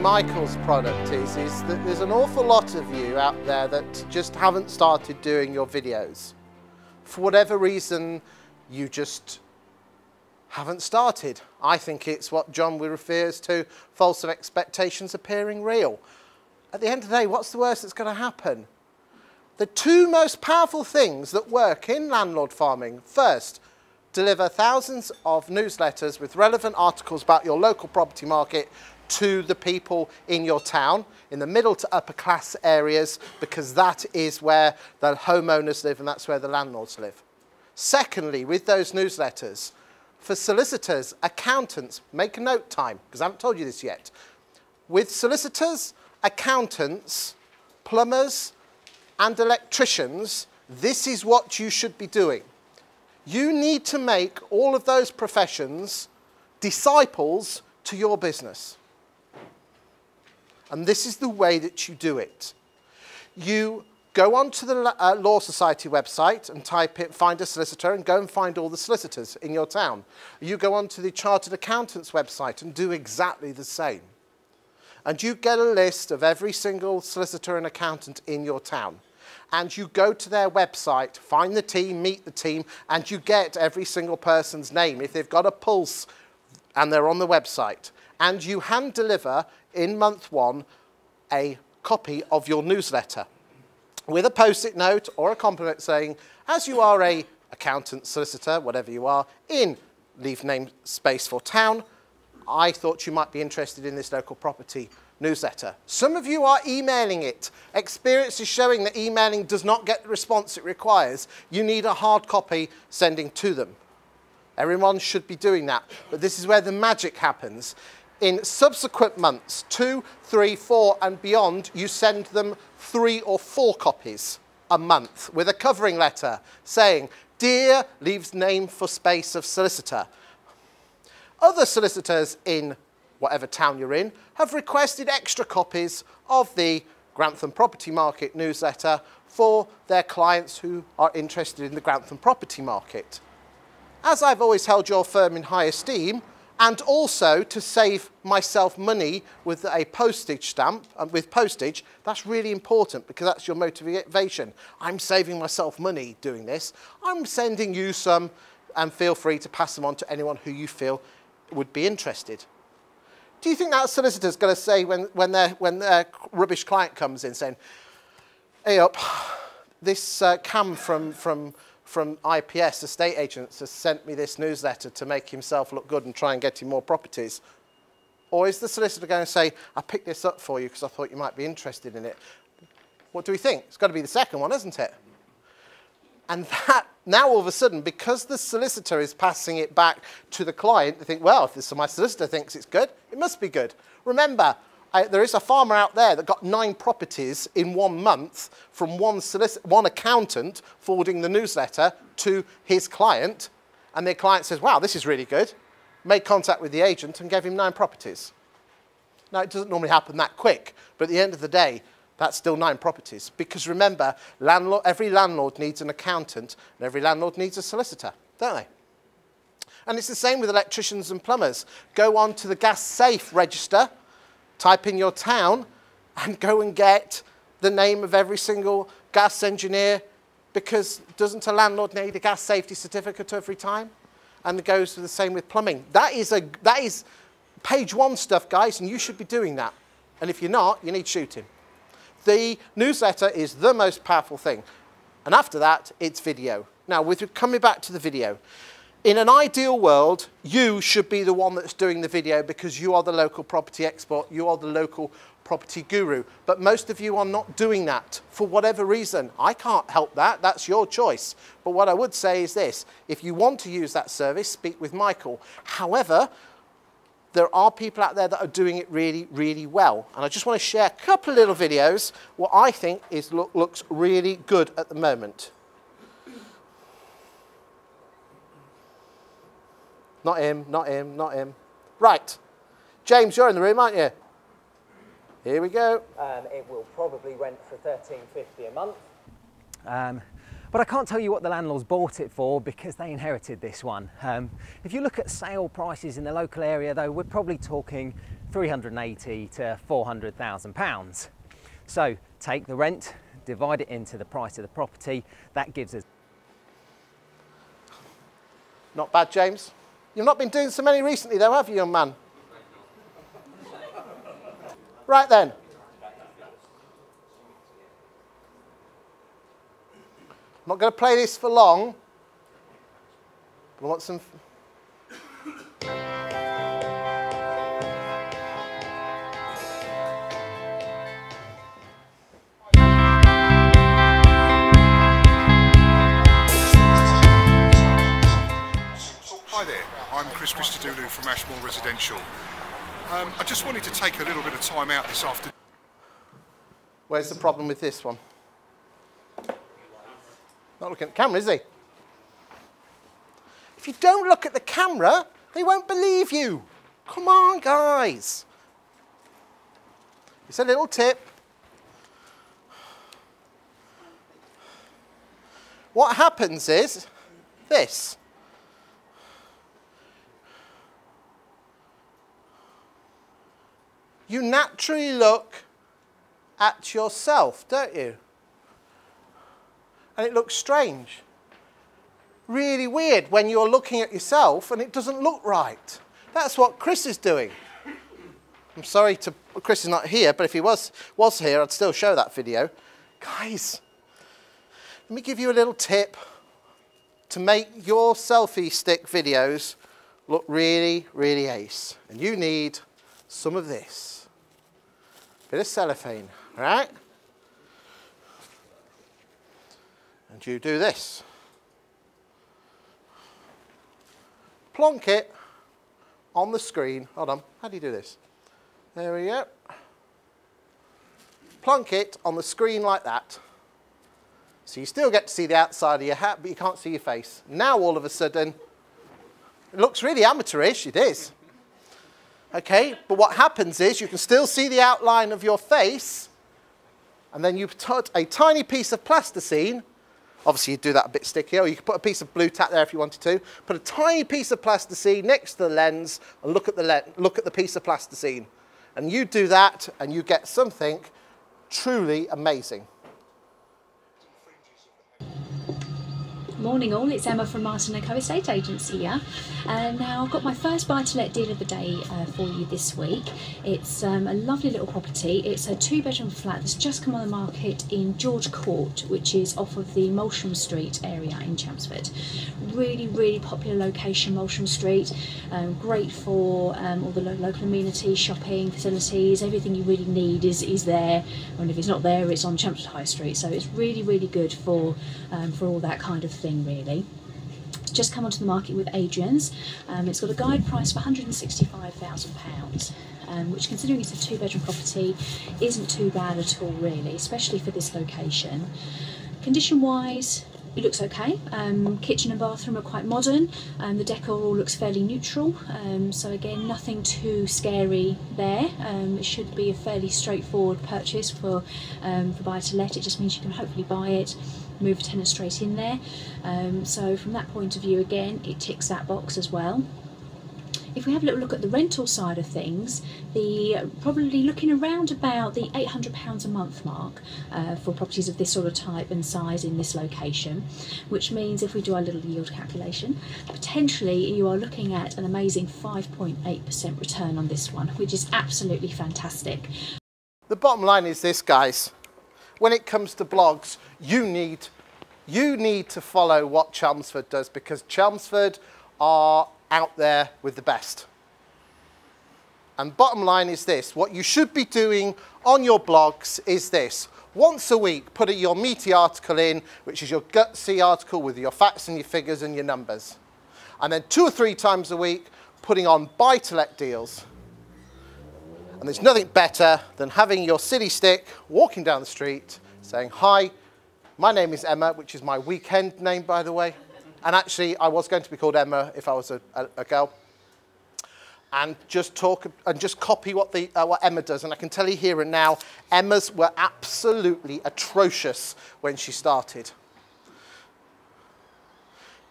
Michael's product is that there's an awful lot of you out there that just haven't started doing your videos. For whatever reason, you just haven't started. I think it's what John refers to, false expectations appearing real. At the end of the day, what's the worst that's going to happen? The two most powerful things that work in landlord farming: first, deliver thousands of newsletters with relevant articles about your local property market to the people in your town, in the middle to upper class areas, because that is where the homeowners live and that's where the landlords live. Secondly, with those newsletters, for solicitors, accountants, make a note time, because I haven't told you this yet. With solicitors, accountants, plumbers, and electricians, this is what you should be doing. You need to make all of those professions disciples to your business. And this is the way that you do it. You go onto the Law Society website and type it, find a solicitor, and go and find all the solicitors in your town. You go onto the Chartered Accountants website and do exactly the same. And you get a list of every single solicitor and accountant in your town. And you go to their website, find the team, meet the team, and you get every single person's name if they've got a pulse and they're on the website. And you hand deliver in month one a copy of your newsletter with a post-it note or a compliment saying, as you are a accountant, solicitor, whatever you are, leave name space for town, I thought you might be interested in this local property newsletter. Some of you are emailing it. Experience is showing that emailing does not get the response it requires. You need a hard copy sending to them. Everyone should be doing that. But this is where the magic happens. In subsequent months, 2, 3, 4 and beyond, you send them 3 or 4 copies a month with a covering letter saying, "Dear," leaves name for space of solicitor. Other solicitors in whatever town you're in have requested extra copies of the Grantham Property Market newsletter for their clients who are interested in the Grantham property market. As I've always held your firm in high esteem, and also to save myself money with a postage stamp, with postage, that's really important because that's your motivation. I'm saving myself money doing this. I'm sending you some, and feel free to pass them on to anyone who you feel would be interested. Do you think that solicitor's going to say when their rubbish client comes in saying, "Hey up, this Cam from IPS, estate agents, has sent me this newsletter to make himself look good and try and get him more properties"? Or is the solicitor going to say, "I picked this up for you because I thought you might be interested in it"? What do we think? It's got to be the second one, isn't it? And that, now all of a sudden, because the solicitor is passing it back to the client, they think, well, if my solicitor thinks it's good, it must be good. Remember, there is a farmer out there that got 9 properties in 1 month from one accountant forwarding the newsletter to his client, and their client says, wow, this is really good. Made contact with the agent and gave him 9 properties. Now, it doesn't normally happen that quick, but at the end of the day, that's still 9 properties. Because remember, every landlord needs an accountant, and every landlord needs a solicitor, don't they? And it's the same with electricians and plumbers. Go on to the gas safe register, type in your town, and go and get the name of every single gas engineer, because doesn't a landlord need a gas safety certificate every time? And it goes the same with plumbing. That is page 1 stuff, guys, and you should be doing that. And if you're not, you need shooting. The newsletter is the most powerful thing. And after that, it's video. Now, coming back to the video, in an ideal world, you should be the one that's doing the video because you are the local property expert, you are the local property guru. But most of you are not doing that for whatever reason. I can't help that, that's your choice. But what I would say is this: if you want to use that service, speak with Michael. However, there are people out there that are doing it really, really well. And I just want to share a couple of little videos, what I think looks really good at the moment. Not him, not him, not him. Right. James, you're in the room, aren't you? Here we go. It will probably rent for $13.50 a month. But I can't tell you what the landlords bought it for because they inherited this one. If you look at sale prices in the local area though, we're probably talking 380 to £400,000. So take the rent, divide it into the price of the property, that gives us... Not bad, James. You've not been doing so many recently though, have you, young man? Right then. I'm not going to play this for long, but I want some... Hi there, I'm Chris Christodoulou from Ashmore Residential. I just wanted to take a little bit of time out this afternoon. Where's the problem with this one? Not looking at the camera, is he? If you don't look at the camera, they won't believe you. Come on, guys. It's a little tip. What happens is this. You naturally look at yourself, don't you? And it looks strange. Really weird when you're looking at yourself and it doesn't look right. That's what Chris is doing. I'm sorry to... Chris is not here, but if he was here, I'd still show that video. Guys, let me give you a little tip to make your selfie stick videos look really, really ace. And you need some of this. Bit of cellophane, right? And you do this. Plonk it on the screen. Hold on, how do you do this? There we go. Plonk it on the screen like that. So you still get to see the outside of your hat, but you can't see your face. Now all of a sudden, it looks really amateurish, it is. Okay, but what happens is you can still see the outline of your face, and then you put a tiny piece of plasticine. Obviously, you do that a bit stickier, or you could put a piece of blue tack there if you wanted to. Put a tiny piece of plasticine next to the lens and look at the piece of plasticine. And you do that, and you get something truly amazing. Morning all, it's Emma from Martin & Co Estate Agency here. Now I've got my first buy-to-let deal of the day for you this week. It's a lovely little property. It's a 2-bedroom flat that's just come on the market in George Court, which is off of the Molsham Street area in Chelmsford. Really, really popular location, Molsham Street. Great for all the local amenities, shopping, facilities, everything you really need is there. And if it's not there, it's on Chelmsford High Street. So it's really, really good for all that kind of thing. Really. It's just come onto the market with Adrian's. It's got a guide price for £165,000, which, considering it's a 2-bedroom property, isn't too bad at all really, especially for this location. Condition wise, it looks okay. Kitchen and bathroom are quite modern. The decor all looks fairly neutral. So again, nothing too scary there. It should be a fairly straightforward purchase for buy to let. It just means you can hopefully buy it, move a tenant straight in there. So from that point of view, again, it ticks that box as well. If we have a little look at the rental side of things, probably looking around about the £800 a month mark for properties of this sort of type and size in this location, which means if we do our little yield calculation, potentially you are looking at an amazing 5.8% return on this one, which is absolutely fantastic. The bottom line is this, guys. When it comes to blogs, you need to follow what Chelmsford does, because Chelmsford are out there with the best. And bottom line is this, what you should be doing on your blogs is this. Once a week, put your meaty article in, which is your gutsy article with your facts and your figures and your numbers. And then 2 or 3 times a week, putting on buy-to-let deals. And there's nothing better than having your silly stick walking down the street saying, "Hi, my name is Emma," which is my weekend name, by the way. And actually, I was going to be called Emma if I was a girl. And just talk and just copy what Emma does. And I can tell you here and now, Emma's were absolutely atrocious when she started.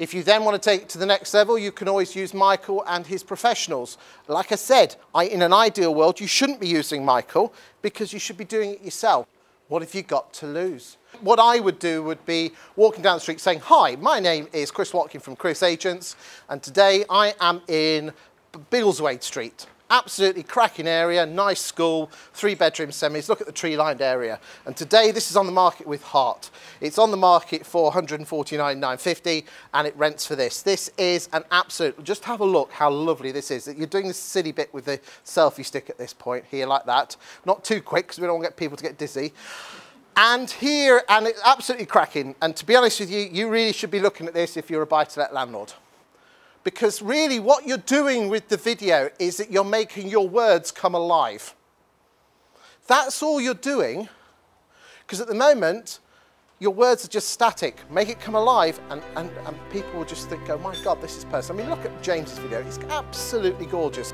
If you then want to take it to the next level, you can always use Michael and his professionals. Like I said, in an ideal world, you shouldn't be using Michael because you should be doing it yourself. What have you got to lose? What I would do would be walking down the street saying, hi, my name is Chris Watkin from Chris Agents, and today I am in Biggleswade Street. Absolutely cracking area, nice school, 3-bedroom semis, look at the tree-lined area. And today this is on the market with Hart. It's on the market for $149,950 and it rents for this. This is an absolute, just have a look how lovely this is. You're doing this silly bit with the selfie stick at this point here like that. Not too quick because we don't want to get people to get dizzy. And here, and it's absolutely cracking. And to be honest with you, you really should be looking at this if you're a buy-to-let landlord. Because really what you're doing with the video is that you're making your words come alive. That's all you're doing, because at the moment, your words are just static. Make it come alive, and people will just think, oh my God, this is personal. I mean, look at James's video, it's absolutely gorgeous.